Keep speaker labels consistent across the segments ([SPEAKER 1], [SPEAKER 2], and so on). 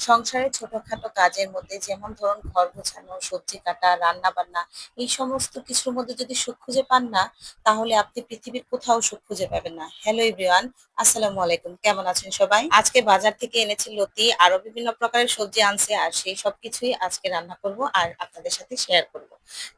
[SPEAKER 1] সংসারের ছোটখাটো কাজের মধ্যে যেমন ধরুন ঘর গোছানো, সবজি কাটা, রান্না বান্না এই সমস্ত কিছুর মধ্যে যদি সুখ খুঁজে পান না, তাহলে আপনি পৃথিবীর কোথাও সুখ খুঁজে পাবেন না। হ্যালো এভরিওয়ান, আসসালামু আলাইকুম। কেমন আছেন সবাই? আজকে বাজার থেকে এনেছি লতি, আরো বিভিন্ন প্রকারের সবজি আনছে, আর সেই সবকিছুই আজকে রান্না করব আর আপনাদের সাথে শেয়ার করব।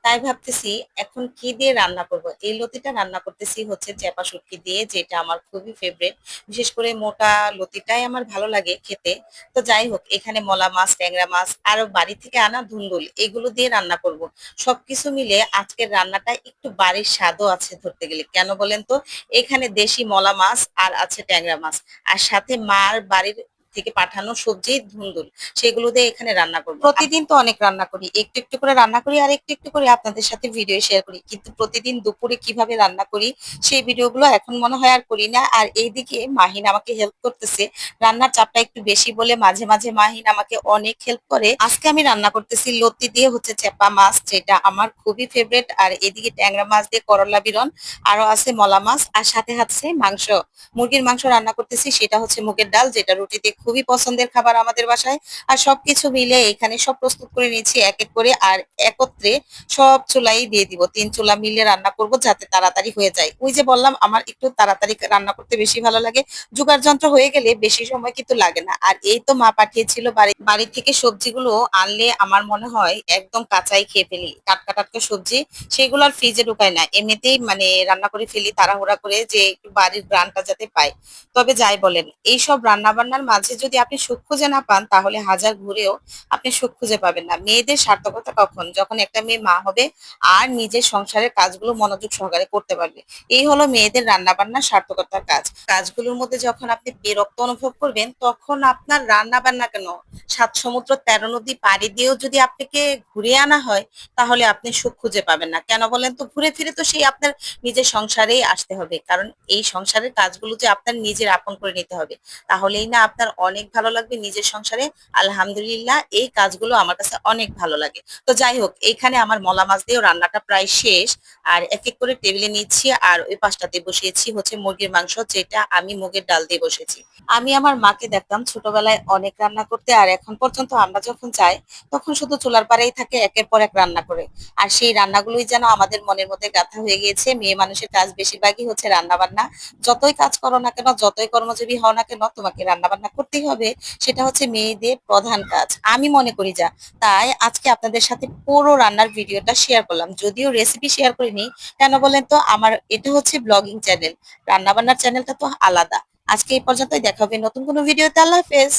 [SPEAKER 1] তাই ভাবতেছি এখন কি দিয়ে রান্না করব। এই লতিটা রান্না করতেছি হচ্ছে চেপা শুটকি দিয়ে, যেটা আমার খুবই ফেভারিট। বিশেষ করে মোটা লতিটাই আমার ভালো লাগে খেতে। তো যাই হোক, এখানে মলা মাছ, ট্যাংরা মাছ, আরো বাড়ি থেকে আনা ধুন্দুল, এগুলো দিয়ে রান্না করব। সবকিছু মিলে আজকের রান্নাটা একটু বাড়ির স্বাদও আছে ধরতে গেলে, কেন বলেন তো? এখানে দেশি মলা মাছ আর আছে ট্যাংরা মাছ, আর সাথে মার বাড়ির থেকে পাঠানো সবজি ধুন্দুল, সেগুলো দিয়ে এখানে রান্না করবো। প্রতিদিন তো অনেক রান্না করি, একটু একটু করে রান্না করি আর একটু একটু করে আপনাদের সাথে ভিডিও শেয়ার করি, কিন্তু প্রতিদিন দুপুরে কিভাবে রান্না করি সেই ভিডিওগুলো এখন মনে হয় আর করি না। আর এইদিকে মাহিন আমাকে হেল্প করতেছে, রান্নার চাপটা একটু বেশি বলে মাঝে মাঝে মাহিন আমাকে অনেক হেল্প করে। আজকে আমি রান্না করতেছি লতি দিয়ে হচ্ছে চেপা মাছ, যেটা আমার খুবই ফেভারিট। আর এদিকে ট্যাংরা মাছ দিয়ে করলা বিরন, আরো আছে মলা মাছ, আর সাথে আছে মাংস, মুরগির মাংস রান্না করতেছি। সেটা হচ্ছে মুগের ডাল, যেটা রুটিতে খুবই পছন্দের খাবার আমাদের বাসায়। আর সবকিছু মিলে এখানে সব প্রস্তুত করে নিয়েছি এক এক করে, আর একত্রে সব চুলাই দিয়ে দিব। 3 চুলা মিলে রান্না করব যাতে তাড়াতাড়ি হয়ে যায়। ওই যে বললাম আমার একটু তাড়াতাড়ি রান্না করতে বেশি ভালো লাগে, জোগাড় যন্ত্র হয়ে গেলে বেশি সময় কিন্তু লাগে না। আর এই তো মা পাঠিয়েছিল বাড়ি থেকে সবজিগুলো আনলে আমার মনে হয় একদম কাঁচাই খেয়ে ফেলি, টাটকা টাটকা সবজি, সেগুলো আর ফ্রিজে ঢুকাই না, এমনিতেই মানে রান্না করে ফেলি তাড়াহুড়া করে, যে একটু বাড়ির গ্রানটা যাতে পাই। তবে যাই বলেন, এইসব রান্না বান্নার মাঝে যদি আপনি সুখ খুঁজে না পান, তাহলে হাজার ঘুরেও আপনি সুখ খুঁজে পাবেন না। মেয়েদের সার্থকতা কখন, যখন একটা মেয়ে মা হবে আর নিজের সংসারের কাজগুলো মনোযোগ সহকারে করতে পারবে। এই হলো মেয়েদের রান্না বান্নার সার্থকতার কাজ। কাজগুলোর মধ্যে যখন আপনি বিরক্ত অনুভব করবেন, তখন আপনার রান্না বান্না কেন, 7 সমুদ্র 13 নদী পাড়ি দিয়েও যদি আপনাকে ঘুরিয়ে আনা হয়, তাহলে আপনি সুখ খুঁজে পাবেন না। কেন বলেন তো? ঘুরে ফিরে তো সেই আপনার নিজের সংসারেই আসতে হবে, কারণ এই সংসারের কাজগুলো যে আপনার নিজের আপন করে নিতে হবে, তাহলেই না আপনার অনেক ভালো লাগবে নিজের সংসারে। আলহামদুলিল্লাহ, এই কাজগুলো আমার কাছে অনেক ভালো লাগে। তো যাই হোক, এইখানে আমার মলা মাছ দিয়েও রান্নাটা প্রায় শেষ, আর এক এক করে টেবিলে নিচ্ছি। আর ওই পাশটাতে বসিয়েছি হচ্ছে মুরগির মাংস, যেটা আমি মুগের ডাল দিয়ে বসেছি। আমি আমার মাকে দেখতাম ছোটবেলায় অনেক রান্না করতে, আর এখন পর্যন্ত আমরা যখন যাই তখন শুধু চুলার পাড়েই থাকে, একের পর এক রান্না করে। আর সেই রান্নাগুলোই যেন আমাদের মনের মধ্যে গাঁথা হয়ে গিয়েছে। মেয়ে মানুষের কাজ বেশিরভাগই হচ্ছে রান্না বান্না। যতই কাজ করো না কেন, যতই কর্মজীবী হও না কেন, তোমাকে রান্না বান্না করতেই হবে। সেটা হচ্ছে মেয়েদের প্রধান কাজ, আমি মনে করি যা। তাই আজকে আপনাদের সাথে পুরো রান্নার ভিডিওটা শেয়ার করলাম, যদিও রেসিপি শেয়ার করিনি। কেন বলেন তো? আমার এটা হচ্ছে ব্লগিং চ্যানেল, রান্না বান্নার চ্যানেলটা তো আলাদা। আজকে এই পর্যন্তই, দেখা হবে নতুন কোনো ভিডিওতে। আল্লাহ হাফেজ।